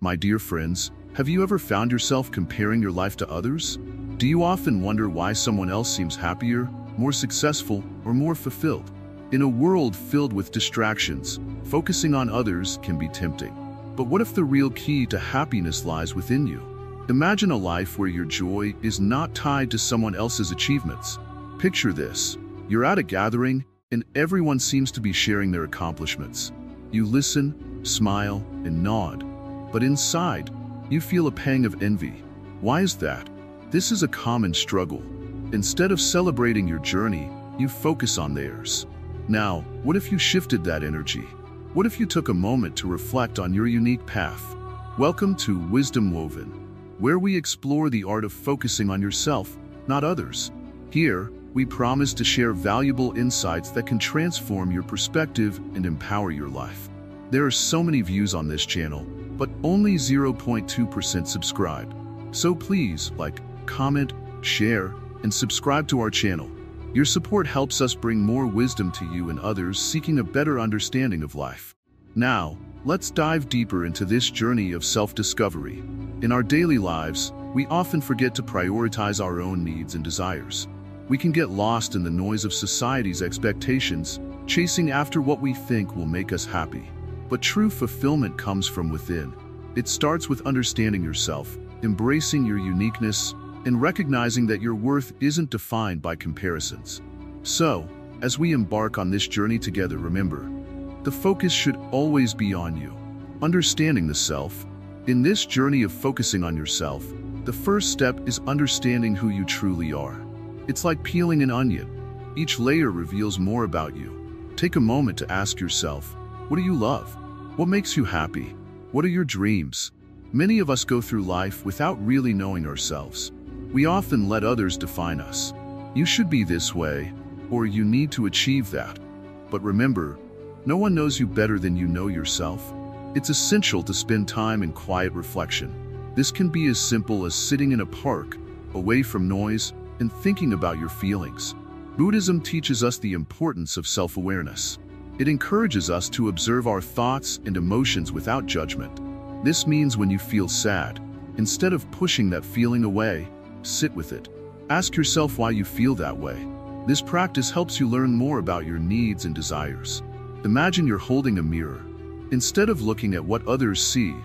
My dear friends, have you ever found yourself comparing your life to others? Do you often wonder why someone else seems happier, more successful, or more fulfilled? In a world filled with distractions, focusing on others can be tempting. But what if the real key to happiness lies within you? Imagine a life where your joy is not tied to someone else's achievements. Picture this. You're at a gathering, and everyone seems to be sharing their accomplishments. You listen, smile, and nod. But inside, you feel a pang of envy. Why is that? This is a common struggle. Instead of celebrating your journey, you focus on theirs. Now, what if you shifted that energy? What if you took a moment to reflect on your unique path? Welcome to Wisdom Woven, where we explore the art of focusing on yourself, not others. Here, we promise to share valuable insights that can transform your perspective and empower your life. There are so many views on this channel, but only 0.2% subscribed. So please like, comment, share, and subscribe to our channel. Your support helps us bring more wisdom to you and others seeking a better understanding of life. Now, let's dive deeper into this journey of self-discovery. In our daily lives, we often forget to prioritize our own needs and desires. We can get lost in the noise of society's expectations, chasing after what we think will make us happy. But true fulfillment comes from within. It starts with understanding yourself, embracing your uniqueness, and recognizing that your worth isn't defined by comparisons. So, as we embark on this journey together, remember, the focus should always be on you. Understanding the self. In this journey of focusing on yourself, the first step is understanding who you truly are. It's like peeling an onion. Each layer reveals more about you. Take a moment to ask yourself, what do you love? What makes you happy? What are your dreams? Many of us go through life without really knowing ourselves. We often let others define us. You should be this way, or you need to achieve that. But remember, no one knows you better than you know yourself. It's essential to spend time in quiet reflection. This can be as simple as sitting in a park, away from noise, and thinking about your feelings. Buddhism teaches us the importance of self-awareness. It encourages us to observe our thoughts and emotions without judgment. This means when you feel sad, instead of pushing that feeling away, sit with it. Ask yourself why you feel that way. This practice helps you learn more about your needs and desires. Imagine you're holding a mirror. Instead of looking at what others see,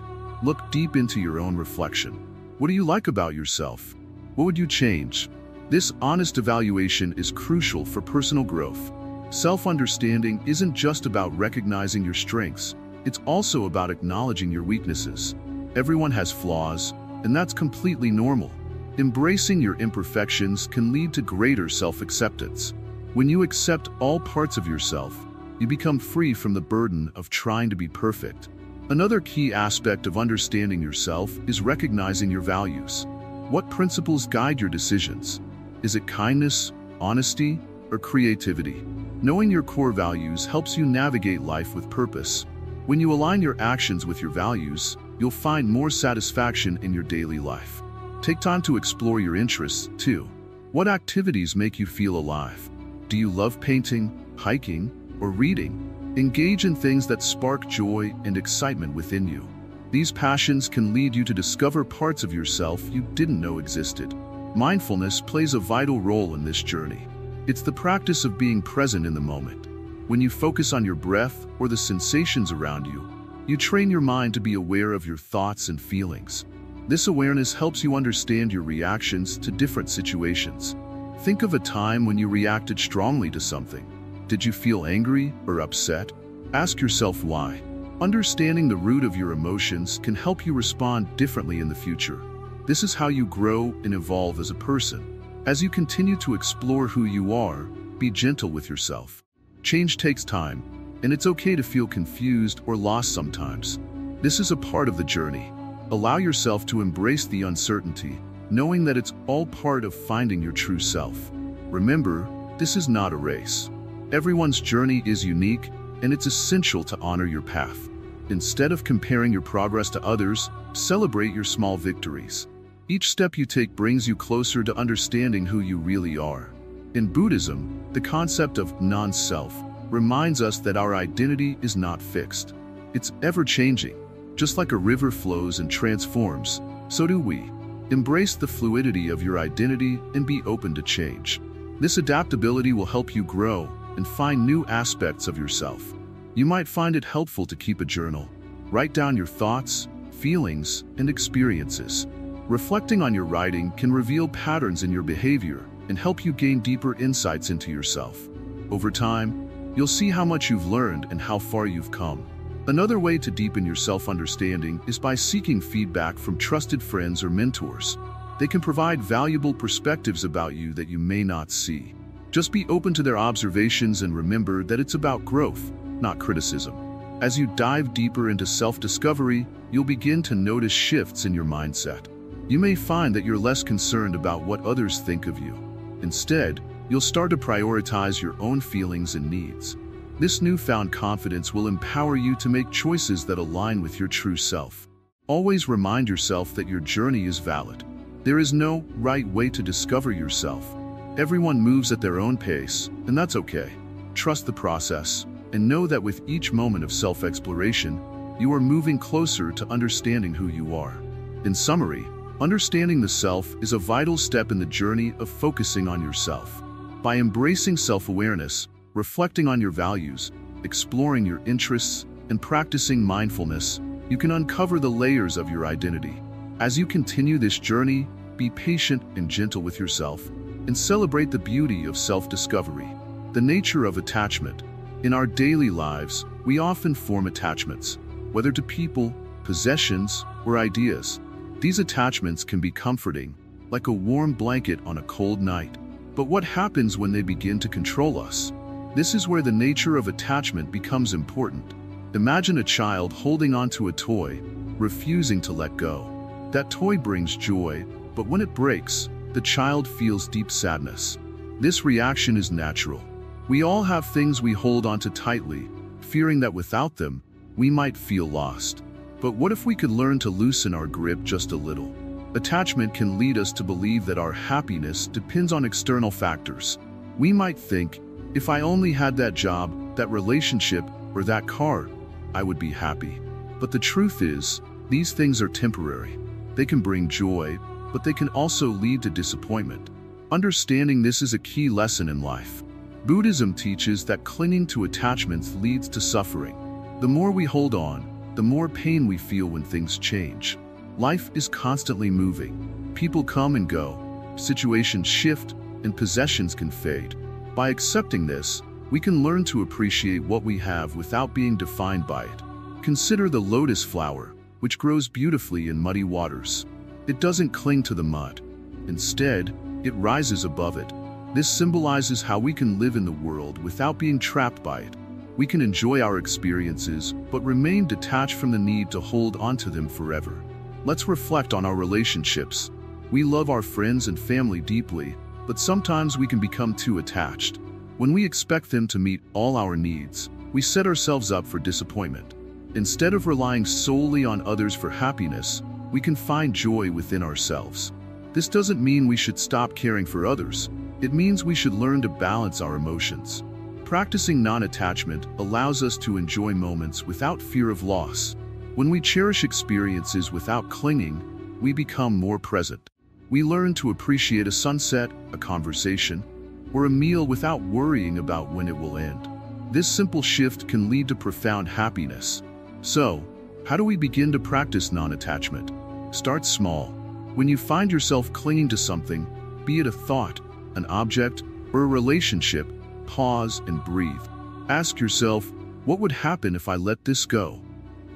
look deep into your own reflection. What do you like about yourself? What would you change? This honest evaluation is crucial for personal growth. Self-understanding isn't just about recognizing your strengths, it's also about acknowledging your weaknesses. Everyone has flaws, and that's completely normal. Embracing your imperfections can lead to greater self-acceptance. When you accept all parts of yourself, you become free from the burden of trying to be perfect. Another key aspect of understanding yourself is recognizing your values. What principles guide your decisions? Is it kindness, honesty, or creativity? Knowing your core values helps you navigate life with purpose. When you align your actions with your values, you'll find more satisfaction in your daily life. Take time to explore your interests, too. What activities make you feel alive? Do you love painting, hiking, or reading? Engage in things that spark joy and excitement within you. These passions can lead you to discover parts of yourself you didn't know existed. Mindfulness plays a vital role in this journey. It's the practice of being present in the moment. When you focus on your breath or the sensations around you, you train your mind to be aware of your thoughts and feelings. This awareness helps you understand your reactions to different situations. Think of a time when you reacted strongly to something. Did you feel angry or upset? Ask yourself why. Understanding the root of your emotions can help you respond differently in the future. This is how you grow and evolve as a person. As you continue to explore who you are, be gentle with yourself. Change takes time, and it's okay to feel confused or lost sometimes. This is a part of the journey. Allow yourself to embrace the uncertainty, knowing that it's all part of finding your true self. Remember, this is not a race. Everyone's journey is unique, and it's essential to honor your path. Instead of comparing your progress to others, celebrate your small victories. Each step you take brings you closer to understanding who you really are. In Buddhism, the concept of non-self reminds us that our identity is not fixed. It's ever-changing. Just like a river flows and transforms, so do we. Embrace the fluidity of your identity and be open to change. This adaptability will help you grow and find new aspects of yourself. You might find it helpful to keep a journal. Write down your thoughts, feelings, and experiences. Reflecting on your writing can reveal patterns in your behavior and help you gain deeper insights into yourself. Over time, you'll see how much you've learned and how far you've come. Another way to deepen your self-understanding is by seeking feedback from trusted friends or mentors. They can provide valuable perspectives about you that you may not see. Just be open to their observations and remember that it's about growth, not criticism. As you dive deeper into self-discovery, you'll begin to notice shifts in your mindset. You may find that you're less concerned about what others think of you. Instead, you'll start to prioritize your own feelings and needs. This newfound confidence will empower you to make choices that align with your true self. Always remind yourself that your journey is valid. There is no right way to discover yourself. Everyone moves at their own pace, and that's okay. Trust the process, and know that with each moment of self-exploration, you are moving closer to understanding who you are. In summary, understanding the self is a vital step in the journey of focusing on yourself. By embracing self-awareness, reflecting on your values, exploring your interests, and practicing mindfulness, you can uncover the layers of your identity. As you continue this journey, be patient and gentle with yourself, and celebrate the beauty of self-discovery. The nature of attachment. In our daily lives, we often form attachments, whether to people, possessions, or ideas. These attachments can be comforting, like a warm blanket on a cold night. But what happens when they begin to control us? This is where the nature of attachment becomes important. Imagine a child holding onto a toy, refusing to let go. That toy brings joy, but when it breaks, the child feels deep sadness. This reaction is natural. We all have things we hold onto tightly, fearing that without them, we might feel lost. But what if we could learn to loosen our grip just a little? Attachment can lead us to believe that our happiness depends on external factors. We might think, if I only had that job, that relationship, or that car, I would be happy. But the truth is, these things are temporary. They can bring joy, but they can also lead to disappointment. Understanding this is a key lesson in life. Buddhism teaches that clinging to attachments leads to suffering. The more we hold on, the more pain we feel when things change. Life is constantly moving. People come and go, situations shift, and possessions can fade. By accepting this, we can learn to appreciate what we have without being defined by it. Consider the lotus flower, which grows beautifully in muddy waters. It doesn't cling to the mud. Instead, it rises above it. This symbolizes how we can live in the world without being trapped by it. We can enjoy our experiences, but remain detached from the need to hold onto them forever. Let's reflect on our relationships. We love our friends and family deeply, but sometimes we can become too attached. When we expect them to meet all our needs, we set ourselves up for disappointment. Instead of relying solely on others for happiness, we can find joy within ourselves. This doesn't mean we should stop caring for others. It means we should learn to balance our emotions. Practicing non-attachment allows us to enjoy moments without fear of loss. When we cherish experiences without clinging, we become more present. We learn to appreciate a sunset, a conversation, or a meal without worrying about when it will end. This simple shift can lead to profound happiness. So, how do we begin to practice non-attachment? Start small. When you find yourself clinging to something, be it a thought, an object, or a relationship, pause and breathe. Ask yourself, what would happen if I let this go?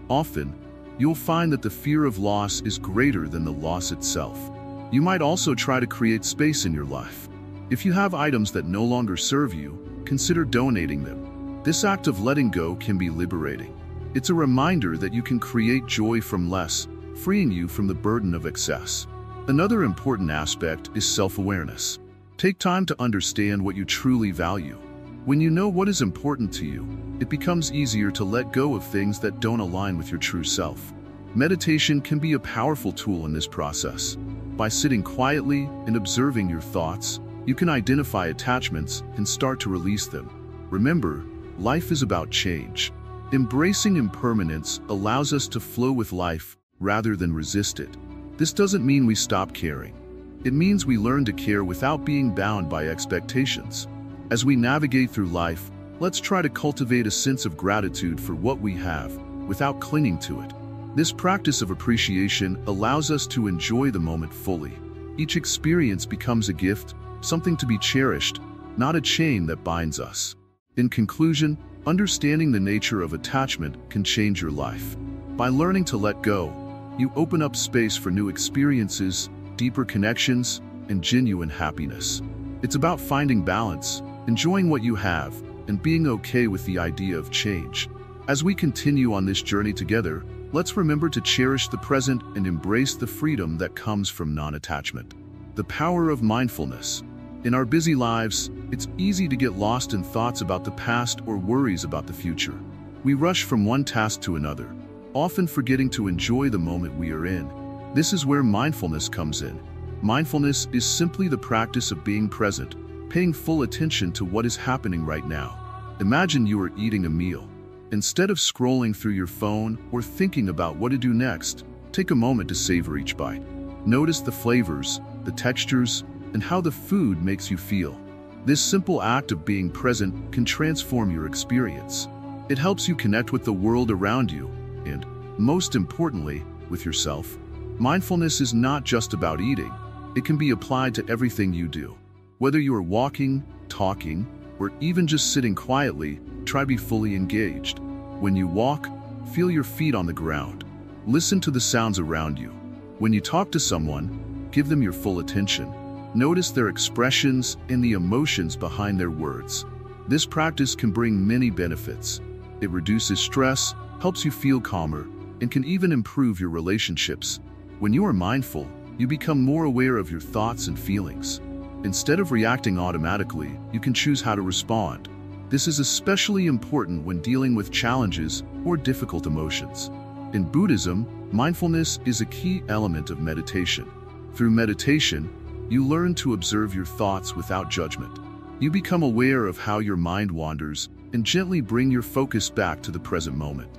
Often, you'll find that the fear of loss is greater than the loss itself. You might also try to create space in your life. If you have items that no longer serve you, consider donating them. This act of letting go can be liberating. It's a reminder that you can create joy from less, freeing you from the burden of excess. Another important aspect is self-awareness. Take time to understand what you truly value. When you know what is important to you, it becomes easier to let go of things that don't align with your true self. Meditation can be a powerful tool in this process. By sitting quietly and observing your thoughts, you can identify attachments and start to release them. Remember, life is about change. Embracing impermanence allows us to flow with life rather than resist it. This doesn't mean we stop caring. It means we learn to care without being bound by expectations. As we navigate through life, let's try to cultivate a sense of gratitude for what we have without clinging to it. This practice of appreciation allows us to enjoy the moment fully. Each experience becomes a gift, something to be cherished, not a chain that binds us. In conclusion, understanding the nature of attachment can change your life. By learning to let go, you open up space for new experiences, deeper connections, and genuine happiness. It's about finding balance, enjoying what you have, and being okay with the idea of change. As we continue on this journey together, let's remember to cherish the present and embrace the freedom that comes from non-attachment. The power of mindfulness. In our busy lives, it's easy to get lost in thoughts about the past or worries about the future. We rush from one task to another, often forgetting to enjoy the moment we are in. This is where mindfulness comes in. Mindfulness is simply the practice of being present, paying full attention to what is happening right now. Imagine you are eating a meal. Instead of scrolling through your phone or thinking about what to do next, take a moment to savor each bite. Notice the flavors, the textures, and how the food makes you feel. This simple act of being present can transform your experience. It helps you connect with the world around you and, most importantly, with yourself. Mindfulness is not just about eating. It can be applied to everything you do. Whether you are walking, talking, or even just sitting quietly, try to be fully engaged. When you walk, feel your feet on the ground. Listen to the sounds around you. When you talk to someone, give them your full attention. Notice their expressions and the emotions behind their words. This practice can bring many benefits. It reduces stress, helps you feel calmer, and can even improve your relationships. When you are mindful, you become more aware of your thoughts and feelings. Instead of reacting automatically, you can choose how to respond. This is especially important when dealing with challenges or difficult emotions. In Buddhism, mindfulness is a key element of meditation. Through meditation, you learn to observe your thoughts without judgment. You become aware of how your mind wanders and gently bring your focus back to the present moment.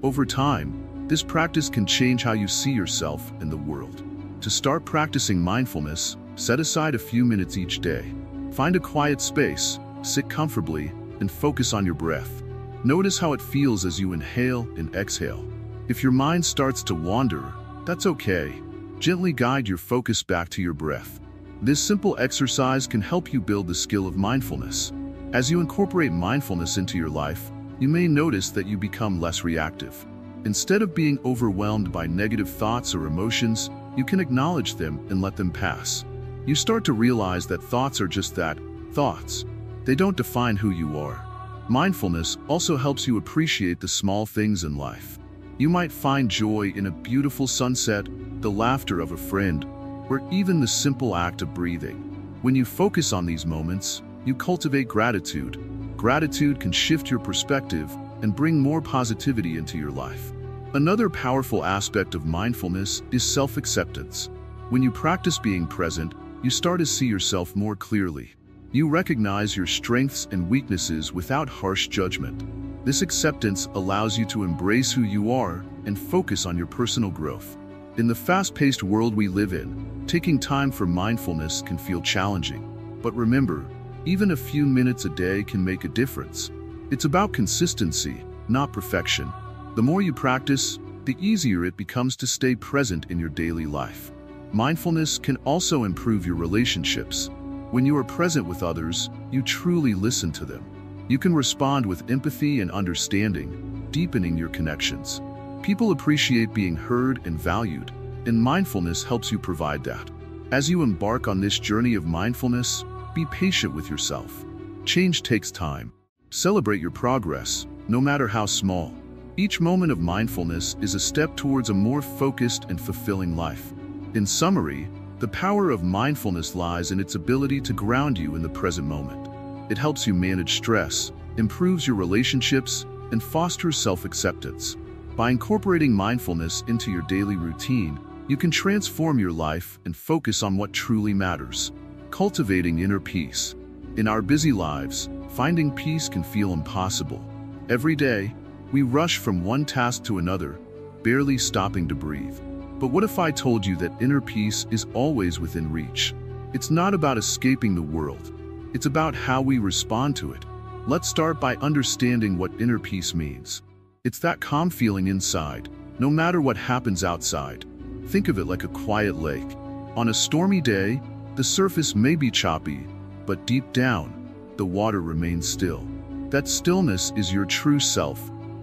Over time, this practice can change how you see yourself and the world. To start practicing mindfulness, set aside a few minutes each day. Find a quiet space, sit comfortably, and focus on your breath. Notice how it feels as you inhale and exhale. If your mind starts to wander, that's okay. Gently guide your focus back to your breath. This simple exercise can help you build the skill of mindfulness. As you incorporate mindfulness into your life, you may notice that you become less reactive. Instead of being overwhelmed by negative thoughts or emotions, you can acknowledge them and let them pass. You start to realize that thoughts are just that, thoughts. They don't define who you are. Mindfulness also helps you appreciate the small things in life. You might find joy in a beautiful sunset, the laughter of a friend, or even the simple act of breathing. When you focus on these moments, you cultivate gratitude. Gratitude can shift your perspective and bring more positivity into your life. Another powerful aspect of mindfulness is self-acceptance. When you practice being present, you start to see yourself more clearly. You recognize your strengths and weaknesses without harsh judgment. This acceptance allows you to embrace who you are and focus on your personal growth. In the fast-paced world we live in, taking time for mindfulness can feel challenging. But remember, even a few minutes a day can make a difference. It's about consistency, not perfection. The more you practice, the easier it becomes to stay present in your daily life. Mindfulness can also improve your relationships. When you are present with others, you truly listen to them. You can respond with empathy and understanding, deepening your connections. People appreciate being heard and valued, and mindfulness helps you provide that. As you embark on this journey of mindfulness, be patient with yourself. Change takes time. Celebrate your progress, no matter how small. Each moment of mindfulness is a step towards a more focused and fulfilling life. In summary, the power of mindfulness lies in its ability to ground you in the present moment. It helps you manage stress, improves your relationships, and fosters self-acceptance. By incorporating mindfulness into your daily routine, you can transform your life and focus on what truly matters. Cultivating inner peace. In our busy lives, finding peace can feel impossible. Every day, We rush from one task to another, barely stopping to breathe. But what if I told you that inner peace is always within reach? It's not about escaping the world. It's about how we respond to it. Let's start by understanding what inner peace means. It's that calm feeling inside, no matter what happens outside. Think of it like a quiet lake. On a stormy day, the surface may be choppy, but deep down, the water remains still. That stillness is your true self,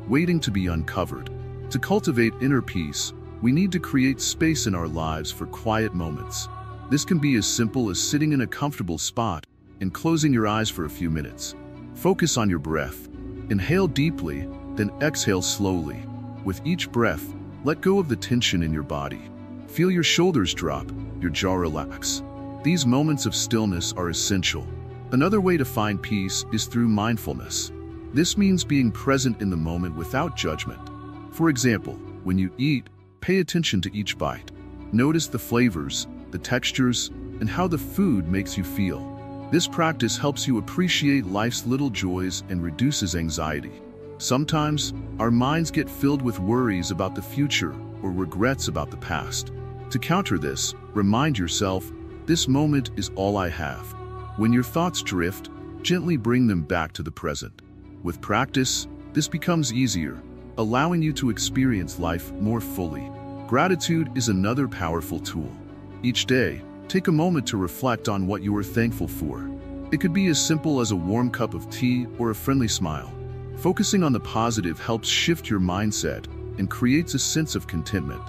waiting to be uncovered. To cultivate inner peace, we need to create space in our lives for quiet moments. This can be as simple as sitting in a comfortable spot and closing your eyes for a few minutes. Focus on your breath. Inhale deeply, then exhale slowly. With each breath, let go of the tension in your body. Feel your shoulders drop, your jaw relax. These moments of stillness are essential. Another way to find peace is through mindfulness. This means being present in the moment without judgment. For example, when you eat, pay attention to each bite. Notice the flavors, the textures, and how the food makes you feel. This practice helps you appreciate life's little joys and reduces anxiety. Sometimes, our minds get filled with worries about the future or regrets about the past. To counter this, remind yourself, this moment is all I have. When your thoughts drift, gently bring them back to the present. With practice, this becomes easier, allowing you to experience life more fully. Gratitude is another powerful tool. Each day, take a moment to reflect on what you are thankful for. It could be as simple as a warm cup of tea or a friendly smile. Focusing on the positive helps shift your mindset and creates a sense of contentment.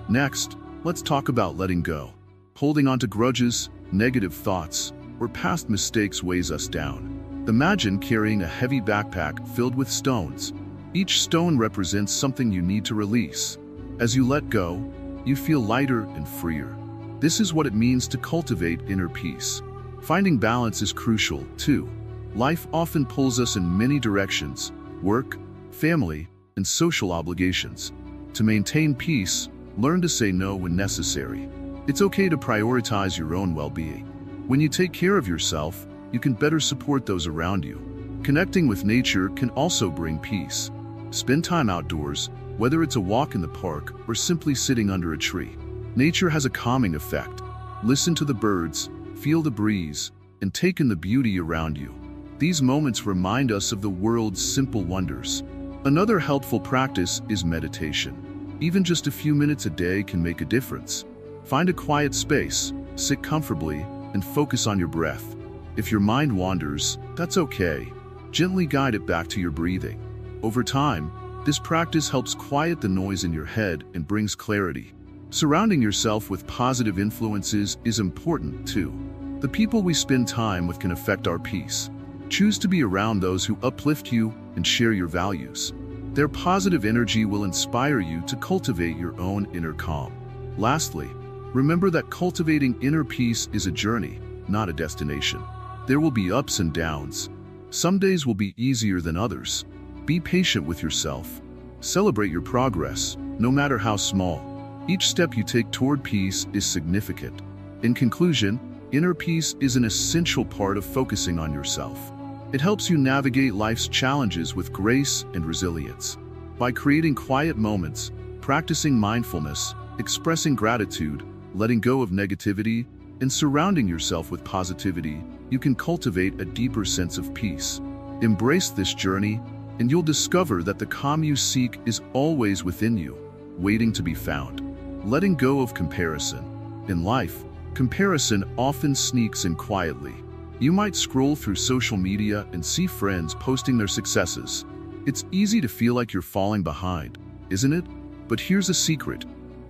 Next, let's talk about letting go. Holding on to grudges, negative thoughts, or past mistakes weighs us down. Imagine carrying a heavy backpack filled with stones. Each stone represents something you need to release. As you let go, you feel lighter and freer. This is what it means to cultivate inner peace. Finding balance is crucial, too. Life often pulls us in many directions: work, family, and social obligations. To maintain peace, learn to say no when necessary. It's okay to prioritize your own well-being. When you take care of yourself, you can better support those around you. Connecting with nature can also bring peace. Spend time outdoors, whether it's a walk in the park or simply sitting under a tree. Nature has a calming effect. Listen to the birds, feel the breeze, and take in the beauty around you. These moments remind us of the world's simple wonders. Another helpful practice is meditation. Even just a few minutes a day can make a difference. Find a quiet space, sit comfortably, and focus on your breath. If your mind wanders, that's okay. Gently guide it back to your breathing. Over time, this practice helps quiet the noise in your head and brings clarity. Surrounding yourself with positive influences is important too. The people we spend time with can affect our peace. Choose to be around those who uplift you and share your values. Their positive energy will inspire you to cultivate your own inner calm. Lastly, remember that cultivating inner peace is a journey, not a destination. There will be ups and downs. Some days will be easier than others. Be patient with yourself. Celebrate your progress, no matter how small. Each step you take toward peace is significant. In conclusion, inner peace is an essential part of focusing on yourself. It helps you navigate life's challenges with grace and resilience. By creating quiet moments, practicing mindfulness, expressing gratitude, letting go of negativity, and surrounding yourself with positivity, you can cultivate a deeper sense of peace. Embrace this journey, and you'll discover that the calm you seek is always within you, waiting to be found. Letting go of comparison. In life, comparison often sneaks in quietly. You might scroll through social media and see friends posting their successes. It's easy to feel like you're falling behind, isn't it? But here's a secret.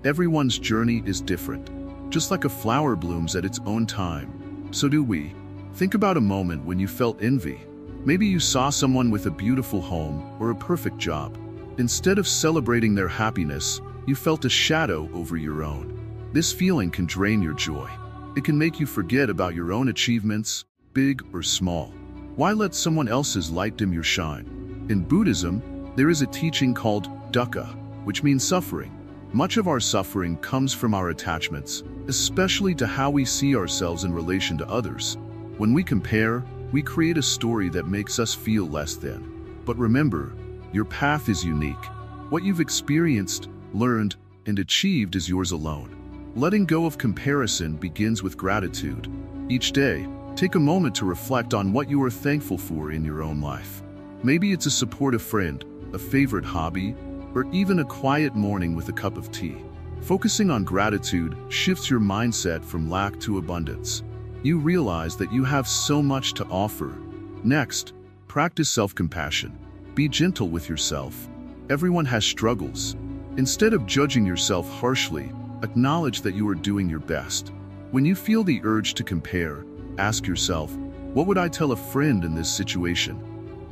Everyone's journey is different. Just like a flower blooms at its own time, so do we. Think about a moment when you felt envy. Maybe you saw someone with a beautiful home or a perfect job. Instead of celebrating their happiness, you felt a shadow over your own. This feeling can drain your joy. It can make you forget about your own achievements, big or small. Why let someone else's light dim your shine? In Buddhism, there is a teaching called dukkha, which means suffering. Much of our suffering comes from our attachments, especially to how we see ourselves in relation to others. When we compare, we create a story that makes us feel less than. But remember, Your path is unique. What you've experienced, learned, and achieved is yours alone. Letting go of comparison begins with gratitude. Each day, take a moment to reflect on what you are thankful for in your own life. Maybe it's a supportive friend, a favorite hobby, or even a quiet morning with a cup of tea. Focusing on gratitude shifts your mindset from lack to abundance. You realize that you have so much to offer. Next, practice self-compassion. Be gentle with yourself. Everyone has struggles. Instead of judging yourself harshly, acknowledge that you are doing your best. When you feel the urge to compare, ask yourself, what would I tell a friend in this situation?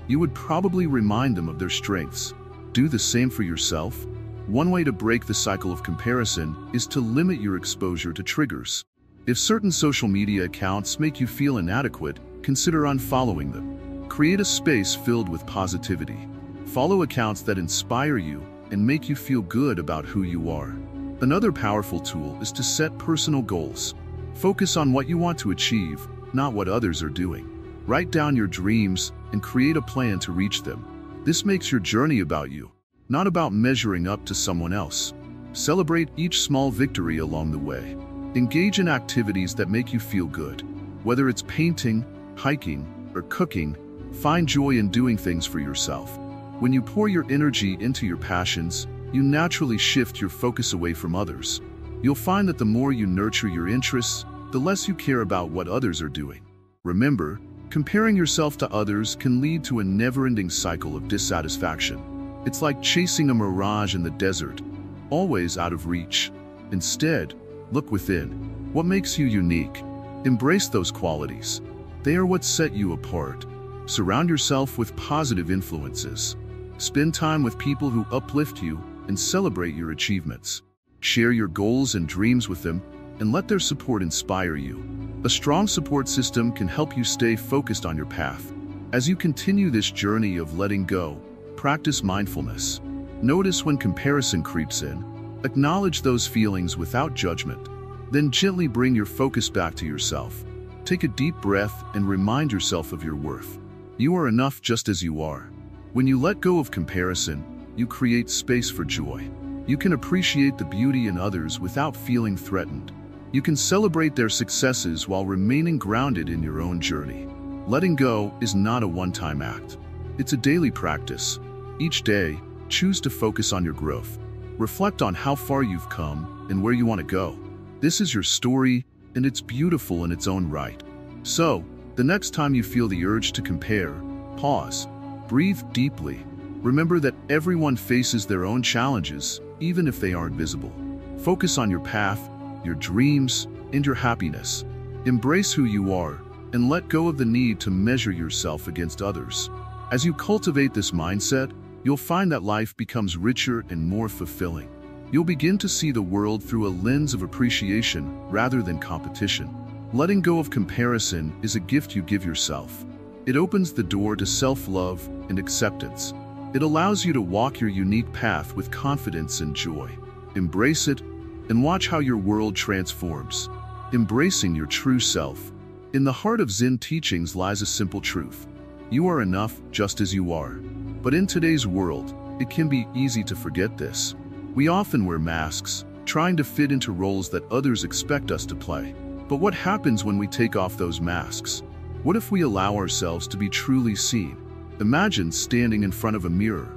You would probably remind them of their strengths. Do the same for yourself. One way to break the cycle of comparison is to limit your exposure to triggers. If certain social media accounts make you feel inadequate, consider unfollowing them. Create a space filled with positivity. Follow accounts that inspire you and make you feel good about who you are. Another powerful tool is to set personal goals. Focus on what you want to achieve, not what others are doing. Write down your dreams and create a plan to reach them. This makes your journey about you, not about measuring up to someone else. Celebrate each small victory along the way. Engage in activities that make you feel good. Whether it's painting, hiking, or cooking, find joy in doing things for yourself. When you pour your energy into your passions, you naturally shift your focus away from others. You'll find that the more you nurture your interests, the less you care about what others are doing. Remember, comparing yourself to others can lead to a never-ending cycle of dissatisfaction. It's like chasing a mirage in the desert, always out of reach. Instead, look within. What makes you unique? Embrace those qualities. They are what set you apart. Surround yourself with positive influences. Spend time with people who uplift you and celebrate your achievements. Share your goals and dreams with them and let their support inspire you. A strong support system can help you stay focused on your path. As you continue this journey of letting go, practice mindfulness. Notice when comparison creeps in. Acknowledge those feelings without judgment. Then gently bring your focus back to yourself. Take a deep breath and remind yourself of your worth. You are enough just as you are. When you let go of comparison, you create space for joy. You can appreciate the beauty in others without feeling threatened. You can celebrate their successes while remaining grounded in your own journey. Letting go is not a one-time act. It's a daily practice. Each day, choose to focus on your growth. Reflect on how far you've come and where you want to go. This is your story, and it's beautiful in its own right. So, the next time you feel the urge to compare, pause. Breathe deeply. Remember that everyone faces their own challenges, even if they aren't visible. Focus on your path, your dreams, and your happiness. Embrace who you are, and let go of the need to measure yourself against others. As you cultivate this mindset, you'll find that life becomes richer and more fulfilling. You'll begin to see the world through a lens of appreciation rather than competition. Letting go of comparison is a gift you give yourself. It opens the door to self-love and acceptance. It allows you to walk your unique path with confidence and joy. Embrace it, and watch how your world transforms. Embracing your true self. In the heart of Zen teachings lies a simple truth. You are enough just as you are. But in today's world, it can be easy to forget this. We often wear masks, trying to fit into roles that others expect us to play. But what happens when we take off those masks? What if we allow ourselves to be truly seen? Imagine standing in front of a mirror.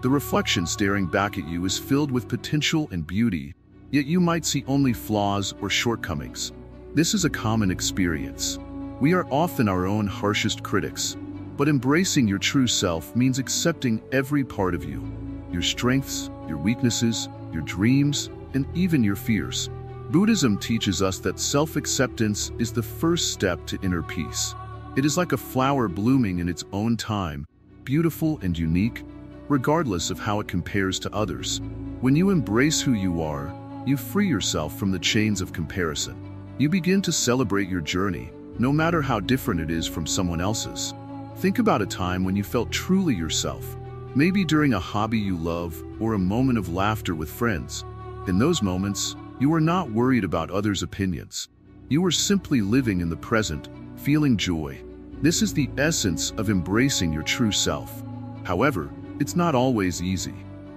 The reflection staring back at you is filled with potential and beauty, yet you might see only flaws or shortcomings. This is a common experience. We are often our own harshest critics, but embracing your true self means accepting every part of you. Your strengths, your weaknesses, your dreams, and even your fears. Buddhism teaches us that self-acceptance is the first step to inner peace. It is like a flower blooming in its own time, beautiful and unique, regardless of how it compares to others. When you embrace who you are, you free yourself from the chains of comparison. You begin to celebrate your journey, no matter how different it is from someone else's. Think about a time when you felt truly yourself, maybe during a hobby you love or a moment of laughter with friends. In those moments, you were not worried about others' opinions. You were simply living in the present, feeling joy. This is the essence of embracing your true self. However, It's not always easy.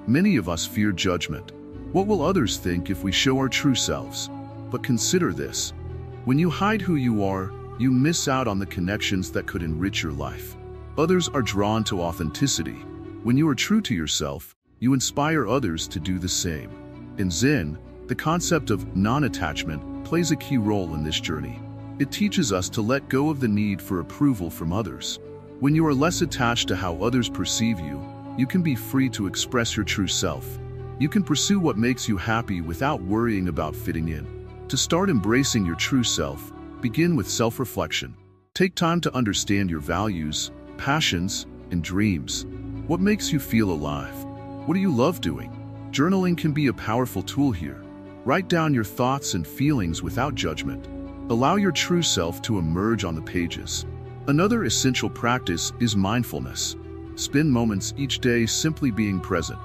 Many of us fear judgment. What will others think if we show our true selves? But consider this. When you hide who you are, you miss out on the connections that could enrich your life. Others are drawn to authenticity. When you are true to yourself, you inspire others to do the same. In Zen, the concept of non-attachment plays a key role in this journey. It teaches us to let go of the need for approval from others. When you are less attached to how others perceive you, you can be free to express your true self. You can pursue what makes you happy without worrying about fitting in. To start embracing your true self, begin with self-reflection. Take time to understand your values, passions, and dreams. What makes you feel alive? What do you love doing? Journaling can be a powerful tool here. Write down your thoughts and feelings without judgment. Allow your true self to emerge on the pages. Another essential practice is mindfulness. Spend moments each day simply being present.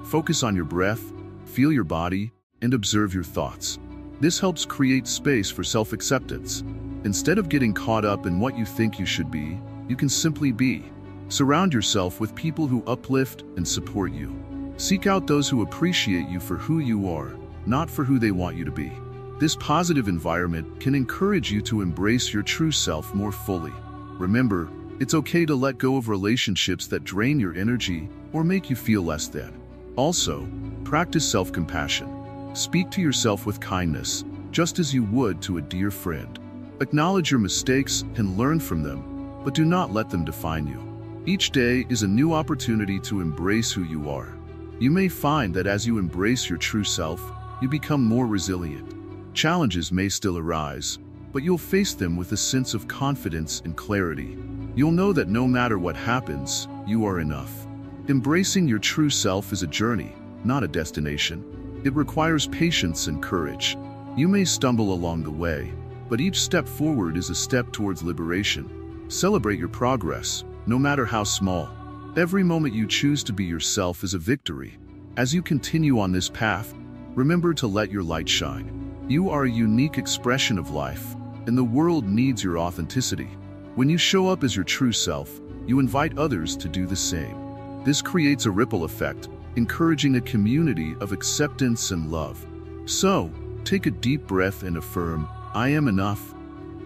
Focus on your breath, feel your body, and observe your thoughts. This helps create space for self-acceptance. Instead of getting caught up in what you think you should be, you can simply be. Surround yourself with people who uplift and support you. Seek out those who appreciate you for who you are, not for who they want you to be. This positive environment can encourage you to embrace your true self more fully. Remember, it's okay to let go of relationships that drain your energy or make you feel less than. Also, practice self-compassion. Speak to yourself with kindness, just as you would to a dear friend. Acknowledge your mistakes and learn from them, but do not let them define you. Each day is a new opportunity to embrace who you are. You may find that as you embrace your true self, you become more resilient. Challenges may still arise, but you'll face them with a sense of confidence and clarity. You'll know that no matter what happens, you are enough. Embracing your true self is a journey, not a destination. It requires patience and courage. You may stumble along the way, but each step forward is a step towards liberation. Celebrate your progress, no matter how small. Every moment you choose to be yourself is a victory. As you continue on this path, remember to let your light shine. You are a unique expression of life, and the world needs your authenticity. When you show up as your true self, you invite others to do the same. This creates a ripple effect, encouraging a community of acceptance and love. So, take a deep breath and affirm, I am enough.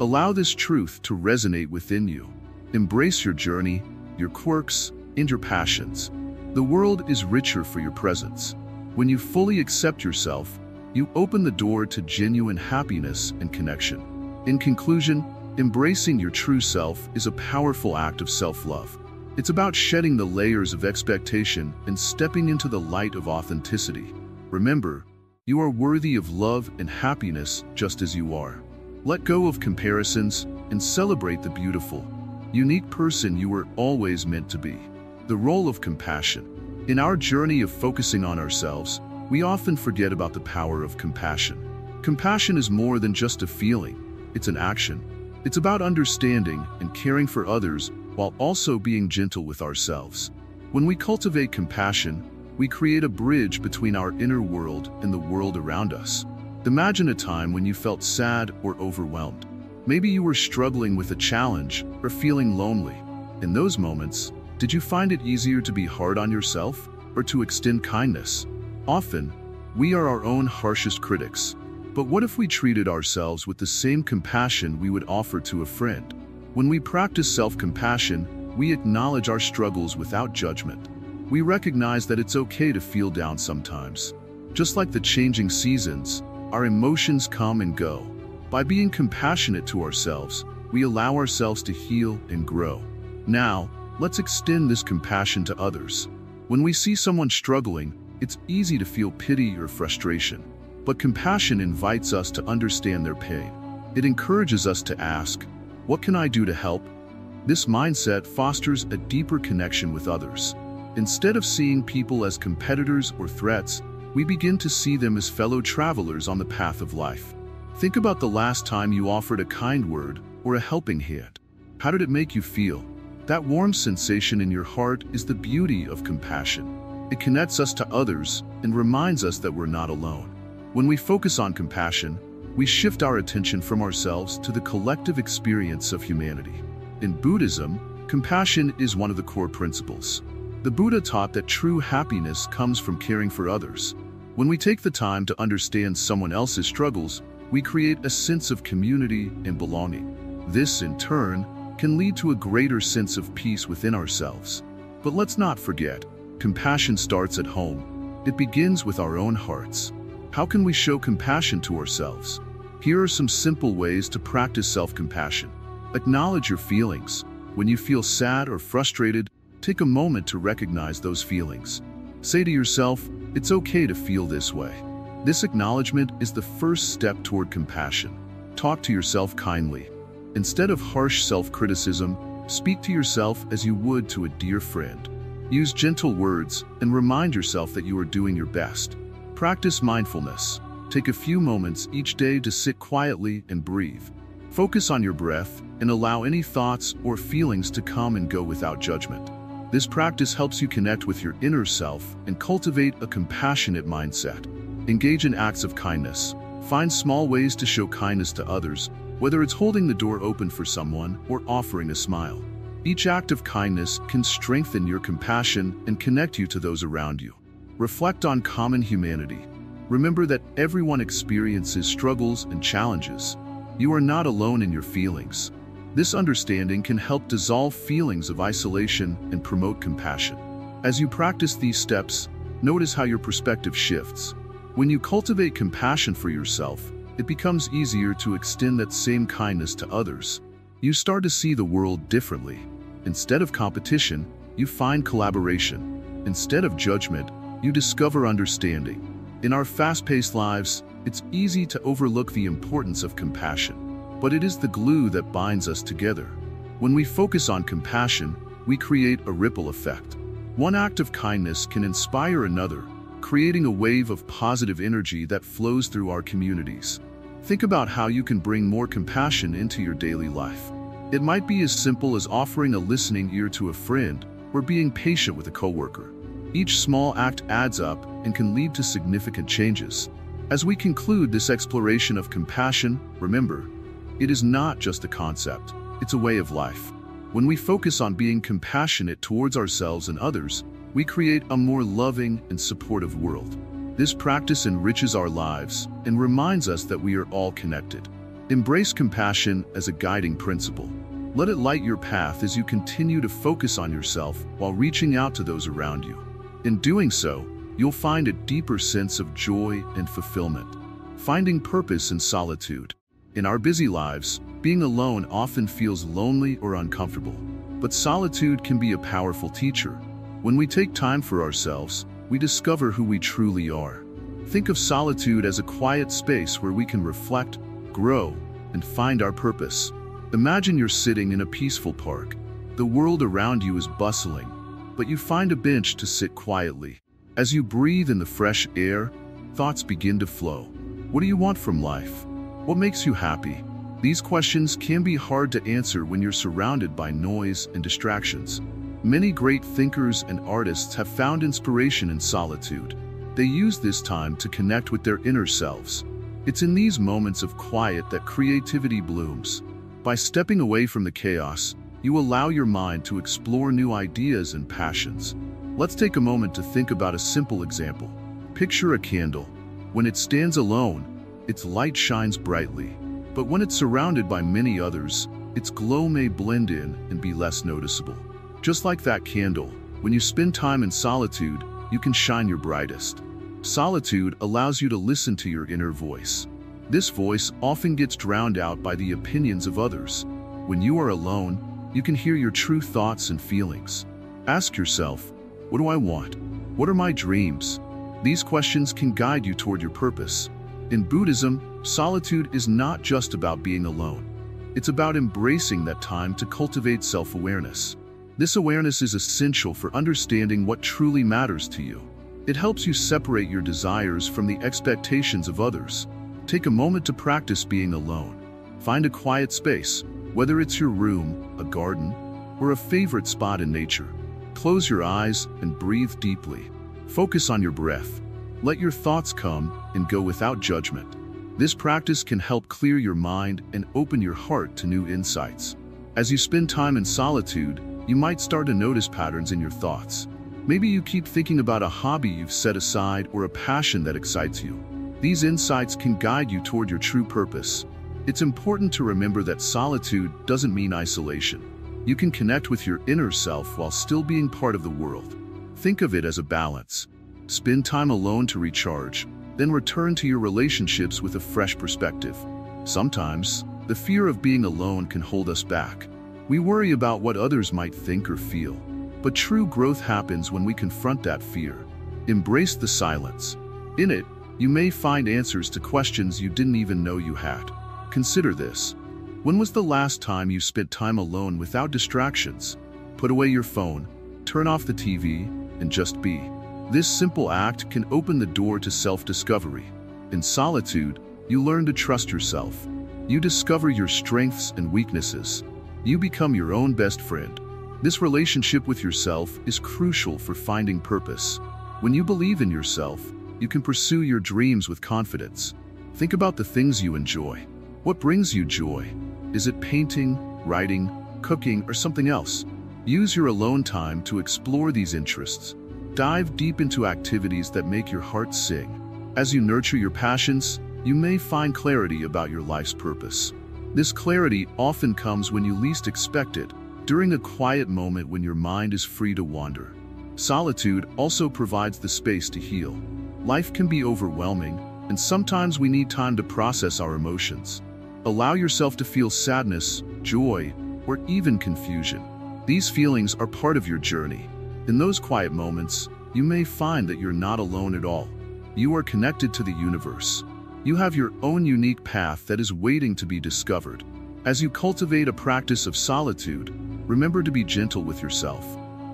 Allow this truth to resonate within you. Embrace your journey, your quirks, and your passions. The world is richer for your presence. When you fully accept yourself, you open the door to genuine happiness and connection. In conclusion, embracing your true self is a powerful act of self-love. It's about shedding the layers of expectation and stepping into the light of authenticity. Remember, you are worthy of love and happiness just as you are. Let go of comparisons and celebrate the beautiful, unique person you were always meant to be. The role of compassion. In our journey of focusing on ourselves, we often forget about the power of compassion. Compassion is more than just a feeling, it's an action. It's about understanding and caring for others while also being gentle with ourselves. When we cultivate compassion, we create a bridge between our inner world and the world around us. Imagine a time when you felt sad or overwhelmed. Maybe you were struggling with a challenge or feeling lonely. In those moments, did you find it easier to be hard on yourself or to extend kindness? Often, we are our own harshest critics. But what if we treated ourselves with the same compassion we would offer to a friend? When we practice self-compassion, we acknowledge our struggles without judgment. We recognize that it's okay to feel down sometimes. Just like the changing seasons, our emotions come and go. By being compassionate to ourselves, we allow ourselves to heal and grow. Now, let's extend this compassion to others. When we see someone struggling, it's easy to feel pity or frustration. But compassion invites us to understand their pain. It encourages us to ask, what can I do to help? This mindset fosters a deeper connection with others. Instead of seeing people as competitors or threats, we begin to see them as fellow travelers on the path of life. Think about the last time you offered a kind word or a helping hand. How did it make you feel? That warm sensation in your heart is the beauty of compassion. It connects us to others and reminds us that we're not alone. When we focus on compassion, we shift our attention from ourselves to the collective experience of humanity. In Buddhism, compassion is one of the core principles. The Buddha taught that true happiness comes from caring for others. When we take the time to understand someone else's struggles, we create a sense of community and belonging. This, in turn, can lead to a greater sense of peace within ourselves. But let's not forget, compassion starts at home. It begins with our own hearts. How can we show compassion to ourselves? Here are some simple ways to practice self-compassion. Acknowledge your feelings. When you feel sad or frustrated, take a moment to recognize those feelings. Say to yourself, "It's okay to feel this way." This acknowledgement is the first step toward compassion. Talk to yourself kindly. Instead of harsh self-criticism, speak to yourself as you would to a dear friend. Use gentle words and remind yourself that you are doing your best. Practice mindfulness. Take a few moments each day to sit quietly and breathe. Focus on your breath and allow any thoughts or feelings to come and go without judgment. This practice helps you connect with your inner self and cultivate a compassionate mindset. Engage in acts of kindness. Find small ways to show kindness to others, whether it's holding the door open for someone or offering a smile. Each act of kindness can strengthen your compassion and connect you to those around you. Reflect on common humanity. Remember that everyone experiences struggles and challenges. You are not alone in your feelings. This understanding can help dissolve feelings of isolation and promote compassion. As you practice these steps, notice how your perspective shifts. When you cultivate compassion for yourself, it becomes easier to extend that same kindness to others. You start to see the world differently. Instead of competition, you find collaboration. Instead of judgment, you discover understanding. In our fast-paced lives, it's easy to overlook the importance of compassion, but it is the glue that binds us together. When we focus on compassion, we create a ripple effect. One act of kindness can inspire another, creating a wave of positive energy that flows through our communities. Think about how you can bring more compassion into your daily life. It might be as simple as offering a listening ear to a friend or being patient with a coworker. Each small act adds up and can lead to significant changes. As we conclude this exploration of compassion, remember, it is not just a concept, it's a way of life. When we focus on being compassionate towards ourselves and others, we create a more loving and supportive world. This practice enriches our lives and reminds us that we are all connected. Embrace compassion as a guiding principle. Let it light your path as you continue to focus on yourself while reaching out to those around you. In doing so, you'll find a deeper sense of joy and fulfillment, finding purpose in solitude. In our busy lives, being alone often feels lonely or uncomfortable, but solitude can be a powerful teacher. When we take time for ourselves, we discover who we truly are. Think of solitude as a quiet space where we can reflect, grow, and find our purpose. Imagine you're sitting in a peaceful park. The world around you is bustling, but you find a bench to sit quietly. As you breathe in the fresh air, thoughts begin to flow. What do you want from life? What makes you happy? These questions can be hard to answer when you're surrounded by noise and distractions. Many great thinkers and artists have found inspiration in solitude. They use this time to connect with their inner selves. It's in these moments of quiet that creativity blooms. By stepping away from the chaos, you allow your mind to explore new ideas and passions. Let's take a moment to think about a simple example. Picture a candle. When it stands alone, its light shines brightly. But when it's surrounded by many others, its glow may blend in and be less noticeable. Just like that candle, when you spend time in solitude, you can shine your brightest. Solitude allows you to listen to your inner voice. This voice often gets drowned out by the opinions of others. When you are alone, you can hear your true thoughts and feelings. Ask yourself, what do I want? What are my dreams? These questions can guide you toward your purpose. In Buddhism, solitude is not just about being alone. It's about embracing that time to cultivate self-awareness. This awareness is essential for understanding what truly matters to you. It helps you separate your desires from the expectations of others. Take a moment to practice being alone. Find a quiet space, whether it's your room, a garden, or a favorite spot in nature. Close your eyes and breathe deeply. Focus on your breath. Let your thoughts come and go without judgment. This practice can help clear your mind and open your heart to new insights. As you spend time in solitude, you might start to notice patterns in your thoughts. Maybe you keep thinking about a hobby you've set aside or a passion that excites you. These insights can guide you toward your true purpose. It's important to remember that solitude doesn't mean isolation. You can connect with your inner self while still being part of the world. Think of it as a balance. Spend time alone to recharge, then return to your relationships with a fresh perspective. Sometimes, the fear of being alone can hold us back. We worry about what others might think or feel. But true growth happens when we confront that fear. Embrace the silence. In it, you may find answers to questions you didn't even know you had. Consider this. When was the last time you spent time alone without distractions? Put away your phone, turn off the TV, and just be. This simple act can open the door to self-discovery. In solitude, you learn to trust yourself. You discover your strengths and weaknesses. You become your own best friend. This relationship with yourself is crucial for finding purpose. When you believe in yourself, you can pursue your dreams with confidence. Think about the things you enjoy. What brings you joy? Is it painting, writing, cooking, or something else? Use your alone time to explore these interests. Dive deep into activities that make your heart sing. As you nurture your passions, you may find clarity about your life's purpose. This clarity often comes when you least expect it, during a quiet moment when your mind is free to wander. Solitude also provides the space to heal. Life can be overwhelming, and sometimes we need time to process our emotions. Allow yourself to feel sadness, joy, or even confusion. These feelings are part of your journey. In those quiet moments, you may find that you're not alone at all. You are connected to the universe. You have your own unique path that is waiting to be discovered. As you cultivate a practice of solitude, remember to be gentle with yourself.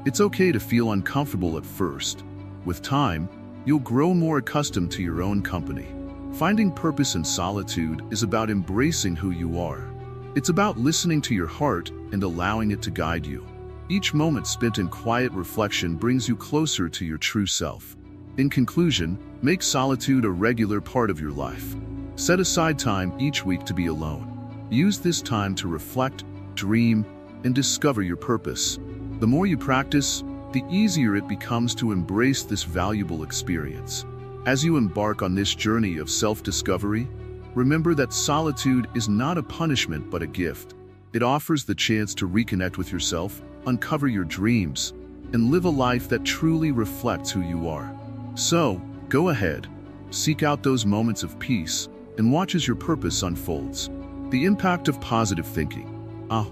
It's okay to feel uncomfortable at first. With time, you'll grow more accustomed to your own company. Finding purpose in solitude is about embracing who you are. It's about listening to your heart and allowing it to guide you. Each moment spent in quiet reflection brings you closer to your true self. In conclusion, make solitude a regular part of your life. Set aside time each week to be alone. Use this time to reflect, dream, and discover your purpose. The more you practice, the easier it becomes to embrace this valuable experience. As you embark on this journey of self-discovery, remember that solitude is not a punishment but a gift. It offers the chance to reconnect with yourself, uncover your dreams, and live a life that truly reflects who you are. So, go ahead, seek out those moments of peace, and watch as your purpose unfolds. The impact of positive thinking.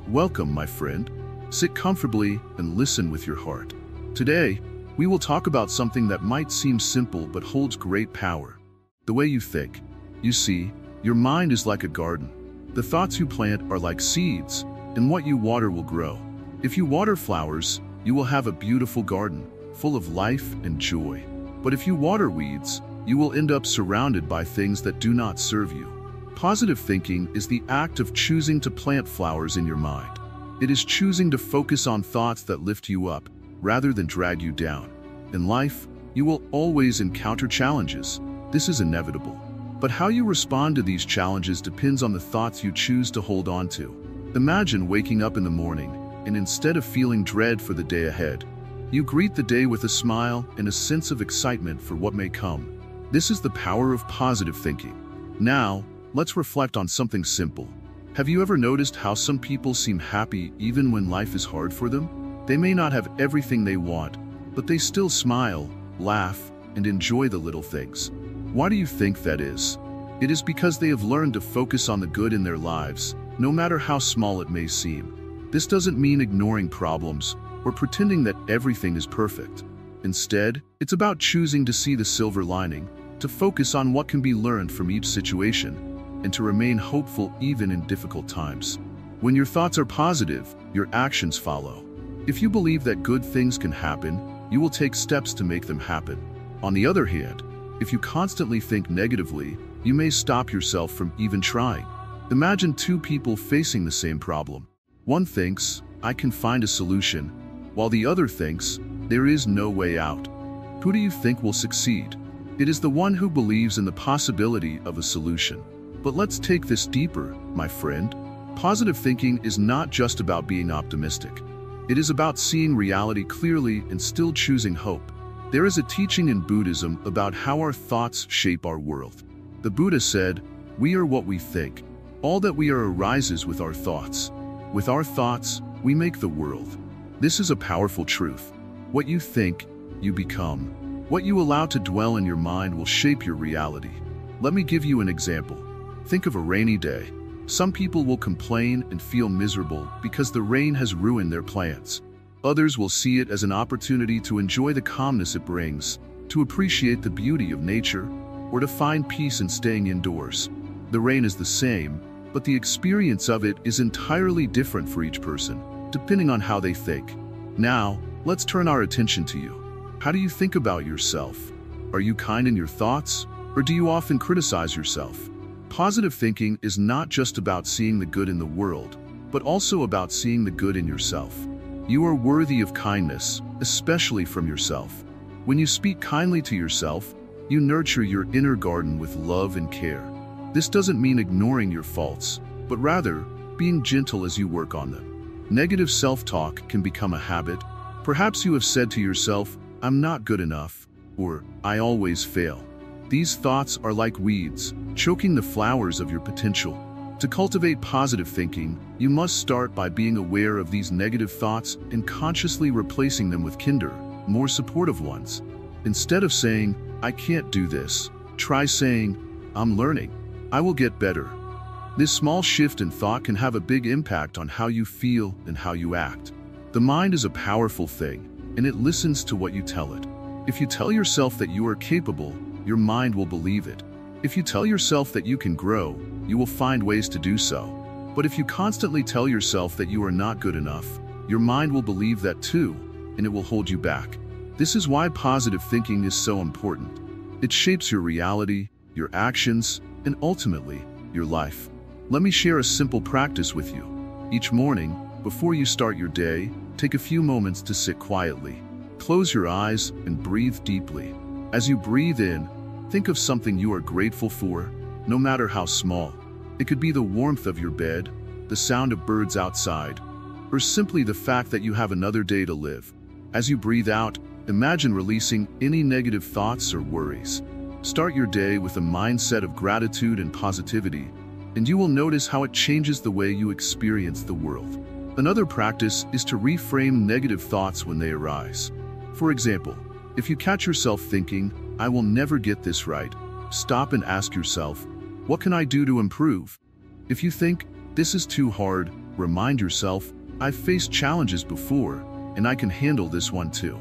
Welcome, my friend. Sit comfortably and listen with your heart. Today, we will talk about something that might seem simple but holds great power. The way you think. You see, your mind is like a garden. The thoughts you plant are like seeds, and what you water will grow. If you water flowers, you will have a beautiful garden, full of life and joy. But if you water weeds, you will end up surrounded by things that do not serve you. Positive thinking is the act of choosing to plant flowers in your mind. It is choosing to focus on thoughts that lift you up, rather than drag you down. In life, you will always encounter challenges. This is inevitable. But how you respond to these challenges depends on the thoughts you choose to hold on to. Imagine waking up in the morning, and instead of feeling dread for the day ahead, you greet the day with a smile and a sense of excitement for what may come. This is the power of positive thinking. Now, let's reflect on something simple. Have you ever noticed how some people seem happy even when life is hard for them? They may not have everything they want, but they still smile, laugh, and enjoy the little things. Why do you think that is? It is because they have learned to focus on the good in their lives, no matter how small it may seem. This doesn't mean ignoring problems or pretending that everything is perfect. Instead, it's about choosing to see the silver lining, to focus on what can be learned from each situation, and to remain hopeful even in difficult times. When your thoughts are positive, your actions follow. If you believe that good things can happen, you will take steps to make them happen. On the other hand, if you constantly think negatively, you may stop yourself from even trying. Imagine two people facing the same problem. One thinks, "I can find a solution," while the other thinks, "There is no way out." Who do you think will succeed? It is the one who believes in the possibility of a solution. But let's take this deeper, my friend. Positive thinking is not just about being optimistic. It is about seeing reality clearly and still choosing hope. There is a teaching in Buddhism about how our thoughts shape our world. The Buddha said, "We are what we think. All that we are arises with our thoughts. With our thoughts, we make the world." This is a powerful truth. What you think, you become. What you allow to dwell in your mind will shape your reality. Let me give you an example. Think of a rainy day. Some people will complain and feel miserable because the rain has ruined their plans. Others will see it as an opportunity to enjoy the calmness it brings, to appreciate the beauty of nature, or to find peace in staying indoors. The rain is the same, but the experience of it is entirely different for each person, depending on how they think. Now, let's turn our attention to you. How do you think about yourself? Are you kind in your thoughts, or do you often criticize yourself? Positive thinking is not just about seeing the good in the world, but also about seeing the good in yourself. You are worthy of kindness, especially from yourself. When you speak kindly to yourself, you nurture your inner garden with love and care. This doesn't mean ignoring your faults, but rather being gentle as you work on them. Negative self-talk can become a habit. Perhaps you have said to yourself, "I'm not good enough," or "I always fail." These thoughts are like weeds, choking the flowers of your potential. To cultivate positive thinking, you must start by being aware of these negative thoughts and consciously replacing them with kinder, more supportive ones. Instead of saying, "I can't do this," try saying, "I'm learning. I will get better." This small shift in thought can have a big impact on how you feel and how you act. The mind is a powerful thing, and it listens to what you tell it. If you tell yourself that you are capable, your mind will believe it. If you tell yourself that you can grow, you will find ways to do so. But if you constantly tell yourself that you are not good enough, your mind will believe that too, and it will hold you back. This is why positive thinking is so important. It shapes your reality, your actions, and ultimately, your life. Let me share a simple practice with you. Each morning, before you start your day, take a few moments to sit quietly. Close your eyes and breathe deeply. As you breathe in, think of something you are grateful for, no matter how small. It could be the warmth of your bed, the sound of birds outside, or simply the fact that you have another day to live. As you breathe out, imagine releasing any negative thoughts or worries. Start your day with a mindset of gratitude and positivity, and you will notice how it changes the way you experience the world. Another practice is to reframe negative thoughts when they arise. For example, if you catch yourself thinking, "I will never get this right," stop and ask yourself, "What can I do to improve?" If you think, "This is too hard," remind yourself, "I've faced challenges before, and I can handle this one too."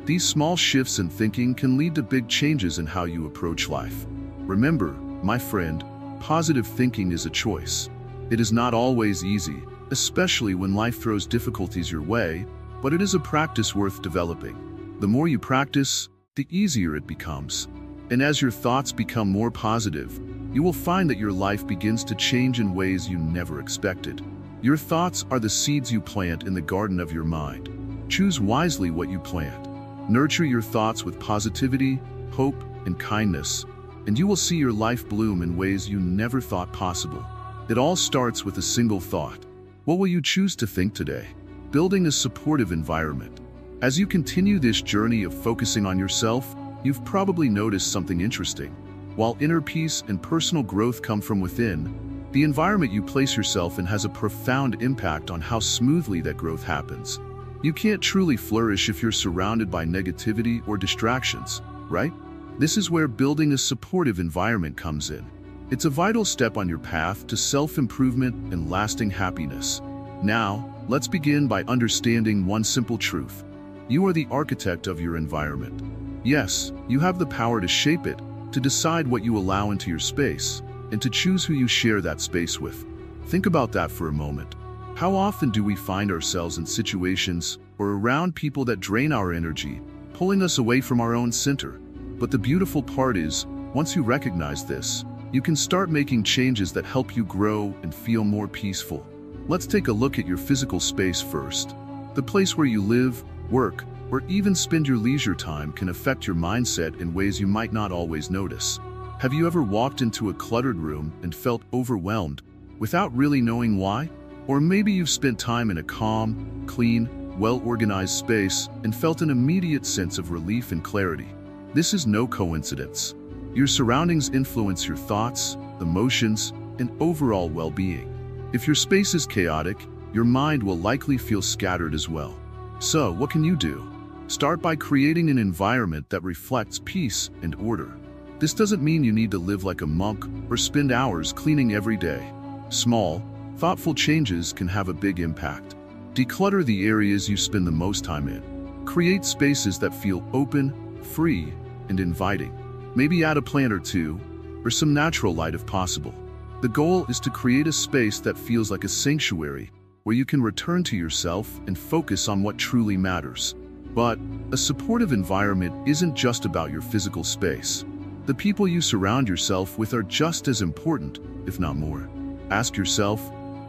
These small shifts in thinking can lead to big changes in how you approach life. Remember, my friend, positive thinking is a choice. It is not always easy, especially when life throws difficulties your way, but it is a practice worth developing. The more you practice, the easier it becomes. And as your thoughts become more positive, you will find that your life begins to change in ways you never expected. Your thoughts are the seeds you plant in the garden of your mind. Choose wisely what you plant. Nurture your thoughts with positivity, hope, and kindness, and you will see your life bloom in ways you never thought possible. It all starts with a single thought. What will you choose to think today? Building a supportive environment. As you continue this journey of focusing on yourself, you've probably noticed something interesting. While inner peace and personal growth come from within, the environment you place yourself in has a profound impact on how smoothly that growth happens. You can't truly flourish if you're surrounded by negativity or distractions, right? This is where building a supportive environment comes in. It's a vital step on your path to self-improvement and lasting happiness. Now, let's begin by understanding one simple truth. You are the architect of your environment. Yes, you have the power to shape it, to decide what you allow into your space, and to choose who you share that space with. Think about that for a moment. How often do we find ourselves in situations or around people that drain our energy, pulling us away from our own center? But the beautiful part is, once you recognize this, you can start making changes that help you grow and feel more peaceful. Let's take a look at your physical space first. The place where you live, work, or even spend your leisure time can affect your mindset in ways you might not always notice. Have you ever walked into a cluttered room and felt overwhelmed without really knowing why? Or maybe you've spent time in a calm, clean, well-organized space and felt an immediate sense of relief and clarity. This is no coincidence. Your surroundings influence your thoughts, emotions, and overall well-being. If your space is chaotic, your mind will likely feel scattered as well. So, what can you do? Start by creating an environment that reflects peace and order. This doesn't mean you need to live like a monk or spend hours cleaning every day. Small, thoughtful changes can have a big impact. Declutter the areas you spend the most time in. Create spaces that feel open, free, and inviting. Maybe add a plant or two, or some natural light if possible. The goal is to create a space that feels like a sanctuary, where you can return to yourself and focus on what truly matters. But a supportive environment isn't just about your physical space. The people you surround yourself with are just as important, if not more. Ask yourself,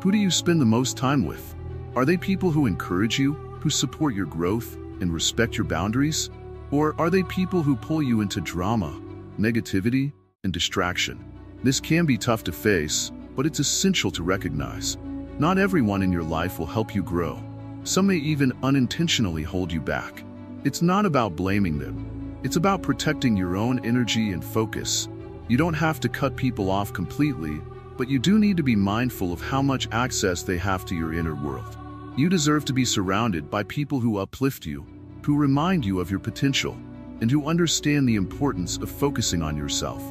who do you spend the most time with? Are they people who encourage you, who support your growth, and respect your boundaries? Or are they people who pull you into drama, negativity, and distraction? This can be tough to face, but it's essential to recognize. Not everyone in your life will help you grow. Some may even unintentionally hold you back. It's not about blaming them. It's about protecting your own energy and focus. You don't have to cut people off completely, but you do need to be mindful of how much access they have to your inner world. You deserve to be surrounded by people who uplift you, who remind you of your potential, and who understand the importance of focusing on yourself.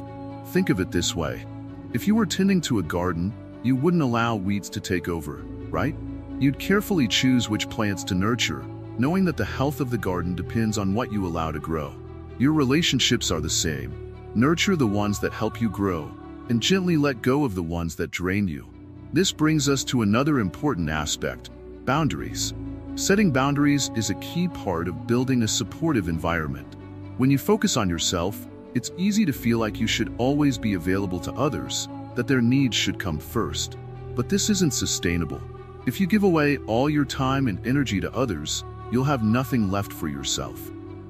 Think of it this way. If you were tending to a garden, you wouldn't allow weeds to take over, right? You'd carefully choose which plants to nurture, knowing that the health of the garden depends on what you allow to grow. Your relationships are the same. Nurture the ones that help you grow, and gently let go of the ones that drain you. This brings us to another important aspect: boundaries. Setting boundaries is a key part of building a supportive environment. When you focus on yourself, it's easy to feel like you should always be available to others, that their needs should come first. But this isn't sustainable. If you give away all your time and energy to others, you'll have nothing left for yourself.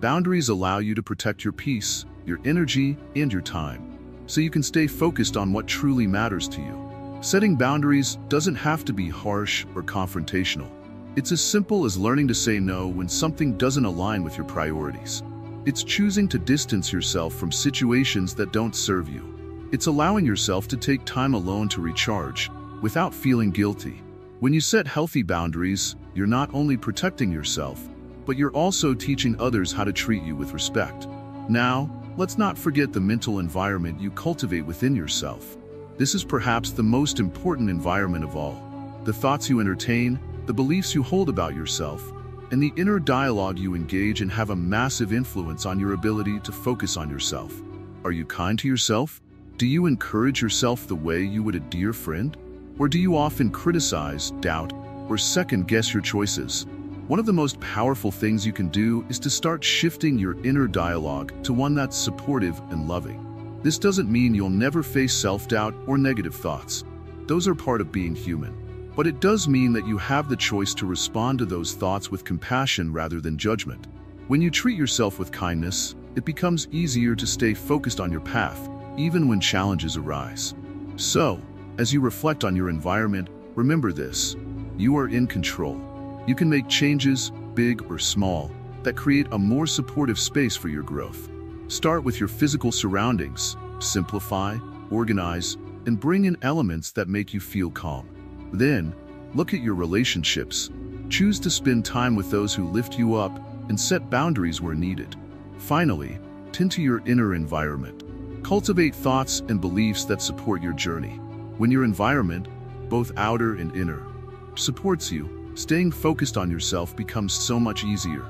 Boundaries allow you to protect your peace, your energy, and your time, so you can stay focused on what truly matters to you. Setting boundaries doesn't have to be harsh or confrontational. It's as simple as learning to say no when something doesn't align with your priorities. It's choosing to distance yourself from situations that don't serve you. It's allowing yourself to take time alone to recharge, without feeling guilty. When you set healthy boundaries, you're not only protecting yourself, but you're also teaching others how to treat you with respect. Now, let's not forget the mental environment you cultivate within yourself. This is perhaps the most important environment of all. The thoughts you entertain, the beliefs you hold about yourself, and the inner dialogue you engage in have a massive influence on your ability to focus on yourself. Are you kind to yourself? Do you encourage yourself the way you would a dear friend? Or do you often criticize, doubt, or second-guess your choices? One of the most powerful things you can do is to start shifting your inner dialogue to one that's supportive and loving. This doesn't mean you'll never face self-doubt or negative thoughts. Those are part of being human. But it does mean that you have the choice to respond to those thoughts with compassion rather than judgment. When you treat yourself with kindness, it becomes easier to stay focused on your path, even when challenges arise. So, as you reflect on your environment, remember this: you are in control. You can make changes, big or small, that create a more supportive space for your growth. Start with your physical surroundings, simplify, organize, and bring in elements that make you feel calm. Then, look at your relationships. Choose to spend time with those who lift you up and set boundaries where needed. Finally, tend to your inner environment. Cultivate thoughts and beliefs that support your journey. When your environment, both outer and inner, supports you, staying focused on yourself becomes so much easier.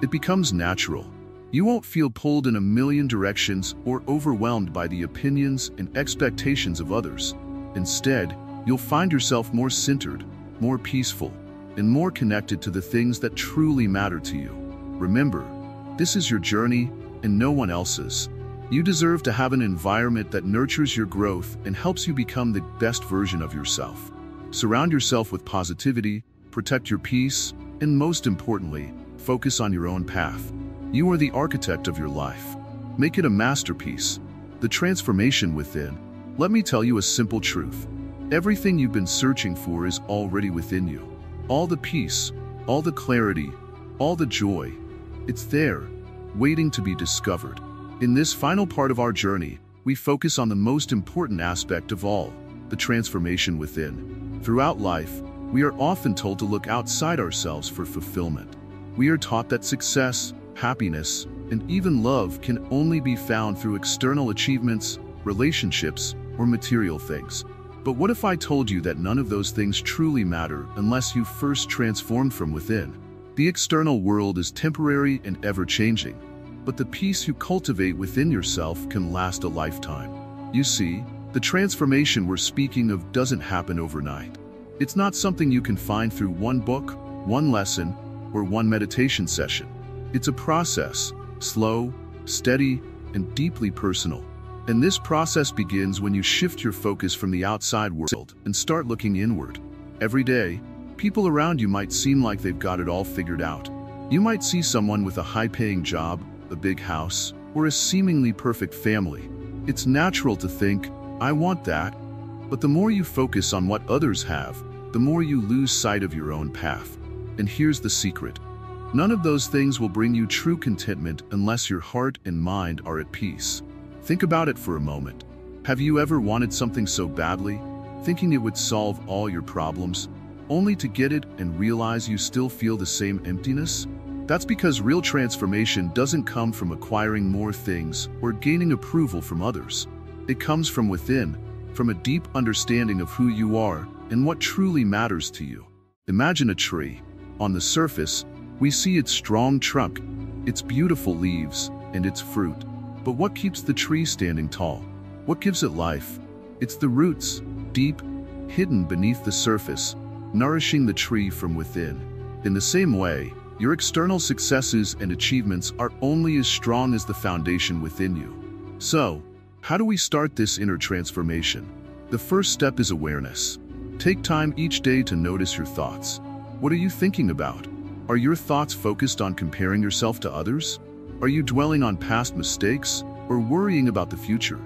It becomes natural. You won't feel pulled in a million directions or overwhelmed by the opinions and expectations of others. Instead, you'll find yourself more centered, more peaceful, and more connected to the things that truly matter to you. Remember, this is your journey and no one else's. You deserve to have an environment that nurtures your growth and helps you become the best version of yourself. Surround yourself with positivity, protect your peace, and most importantly, focus on your own path. You are the architect of your life. Make it a masterpiece. The transformation within. Let me tell you a simple truth. Everything you've been searching for is already within you. All the peace, all the clarity, all the joy. It's there, waiting to be discovered. In this final part of our journey, we focus on the most important aspect of all, the transformation within. Throughout life, we are often told to look outside ourselves for fulfillment. We are taught that success, happiness, and even love can only be found through external achievements, relationships, or material things. But what if I told you that none of those things truly matter unless you first transformed from within? The external world is temporary and ever-changing, but the peace you cultivate within yourself can last a lifetime. You see, the transformation we're speaking of doesn't happen overnight. It's not something you can find through one book, one lesson, or one meditation session. It's a process, slow, steady, and deeply personal. And this process begins when you shift your focus from the outside world and start looking inward. Every day, people around you might seem like they've got it all figured out. You might see someone with a high-paying job, a big house, or a seemingly perfect family. It's natural to think, I want that. But the more you focus on what others have, the more you lose sight of your own path. And here's the secret. None of those things will bring you true contentment unless your heart and mind are at peace. Think about it for a moment. Have you ever wanted something so badly, thinking it would solve all your problems, only to get it and realize you still feel the same emptiness? That's because real transformation doesn't come from acquiring more things or gaining approval from others. It comes from within, from a deep understanding of who you are and what truly matters to you. Imagine a tree. On the surface, we see its strong trunk, its beautiful leaves, and its fruit. But what keeps the tree standing tall? What gives it life? It's the roots, deep, hidden beneath the surface, nourishing the tree from within. In the same way, your external successes and achievements are only as strong as the foundation within you. So, how do we start this inner transformation? The first step is awareness. Take time each day to notice your thoughts. What are you thinking about? Are your thoughts focused on comparing yourself to others? Are you dwelling on past mistakes or worrying about the future?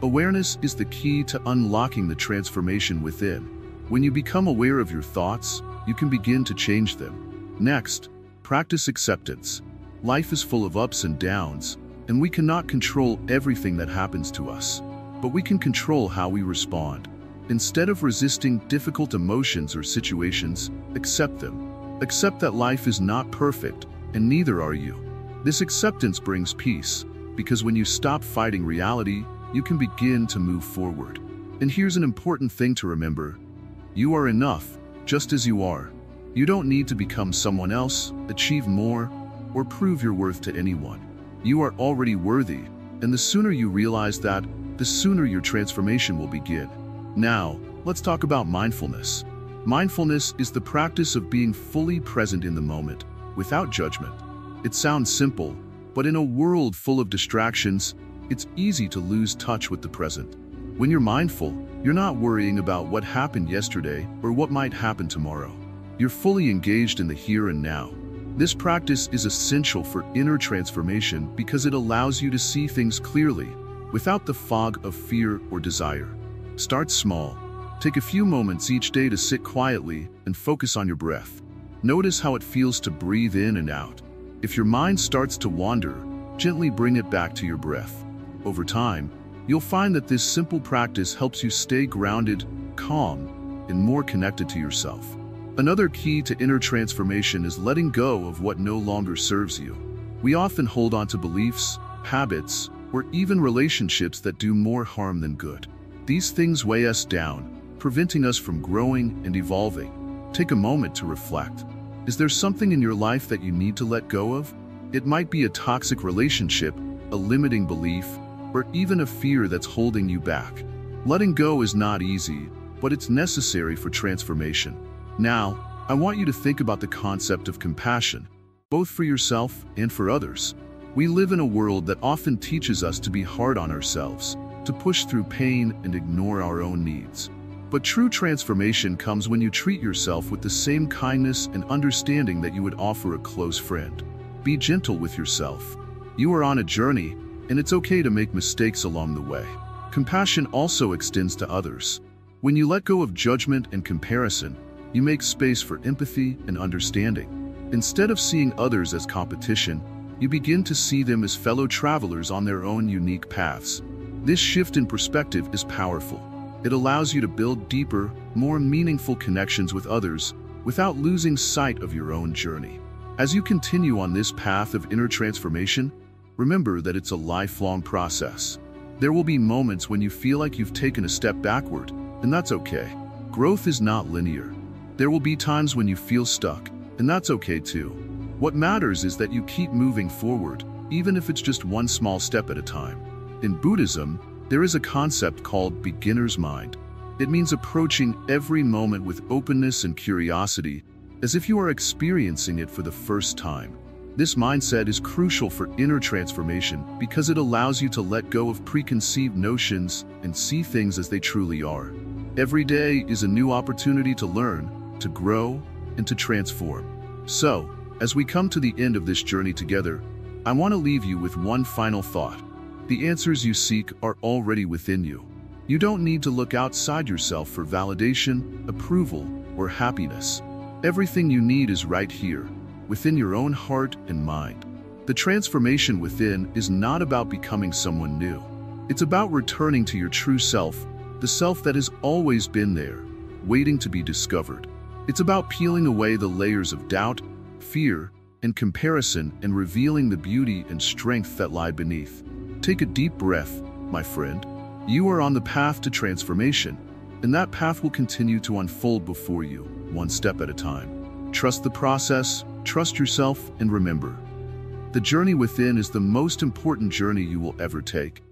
Awareness is the key to unlocking the transformation within. When you become aware of your thoughts, you can begin to change them. Next, practice acceptance. Life is full of ups and downs, and we cannot control everything that happens to us. But we can control how we respond. Instead of resisting difficult emotions or situations, accept them. Accept that life is not perfect, and neither are you. This acceptance brings peace, because when you stop fighting reality, you can begin to move forward. And here's an important thing to remember. You are enough, just as you are. You don't need to become someone else, achieve more, or prove your worth to anyone. You are already worthy, and the sooner you realize that, the sooner your transformation will begin. Now, let's talk about mindfulness. Mindfulness is the practice of being fully present in the moment, without judgment. It sounds simple, but in a world full of distractions, it's easy to lose touch with the present. When you're mindful, you're not worrying about what happened yesterday or what might happen tomorrow. You're fully engaged in the here and now. This practice is essential for inner transformation because it allows you to see things clearly, without the fog of fear or desire. Start small. Take a few moments each day to sit quietly and focus on your breath. Notice how it feels to breathe in and out. If your mind starts to wander, gently bring it back to your breath. Over time, you'll find that this simple practice helps you stay grounded, calm, and more connected to yourself. Another key to inner transformation is letting go of what no longer serves you. We often hold on to beliefs, habits, or even relationships that do more harm than good. These things weigh us down, preventing us from growing and evolving. Take a moment to reflect. Is there something in your life that you need to let go of? It might be a toxic relationship, a limiting belief, or even a fear that's holding you back. Letting go is not easy, but it's necessary for transformation. Now, I want you to think about the concept of compassion, both for yourself and for others. We live in a world that often teaches us to be hard on ourselves, to push through pain and ignore our own needs. But true transformation comes when you treat yourself with the same kindness and understanding that you would offer a close friend. Be gentle with yourself. You are on a journey, and it's okay to make mistakes along the way. Compassion also extends to others. When you let go of judgment and comparison, you make space for empathy and understanding. Instead of seeing others as competition, you begin to see them as fellow travelers on their own unique paths. This shift in perspective is powerful. It allows you to build deeper, more meaningful connections with others without losing sight of your own journey. As you continue on this path of inner transformation, remember that it's a lifelong process. There will be moments when you feel like you've taken a step backward, and that's okay. Growth is not linear. There will be times when you feel stuck, and that's okay too. What matters is that you keep moving forward, even if it's just one small step at a time. In Buddhism, there is a concept called beginner's mind. It means approaching every moment with openness and curiosity, as if you are experiencing it for the first time. This mindset is crucial for inner transformation because it allows you to let go of preconceived notions and see things as they truly are. Every day is a new opportunity to learn, to grow, and to transform. So, as we come to the end of this journey together, I want to leave you with one final thought. The answers you seek are already within you. You don't need to look outside yourself for validation, approval, or happiness. Everything you need is right here, within your own heart and mind. The transformation within is not about becoming someone new. It's about returning to your true self, the self that has always been there, waiting to be discovered. It's about peeling away the layers of doubt, fear, and comparison and revealing the beauty and strength that lie beneath. Take a deep breath, my friend. You are on the path to transformation, and that path will continue to unfold before you, one step at a time. Trust the process, trust yourself, and remember, the journey within is the most important journey you will ever take.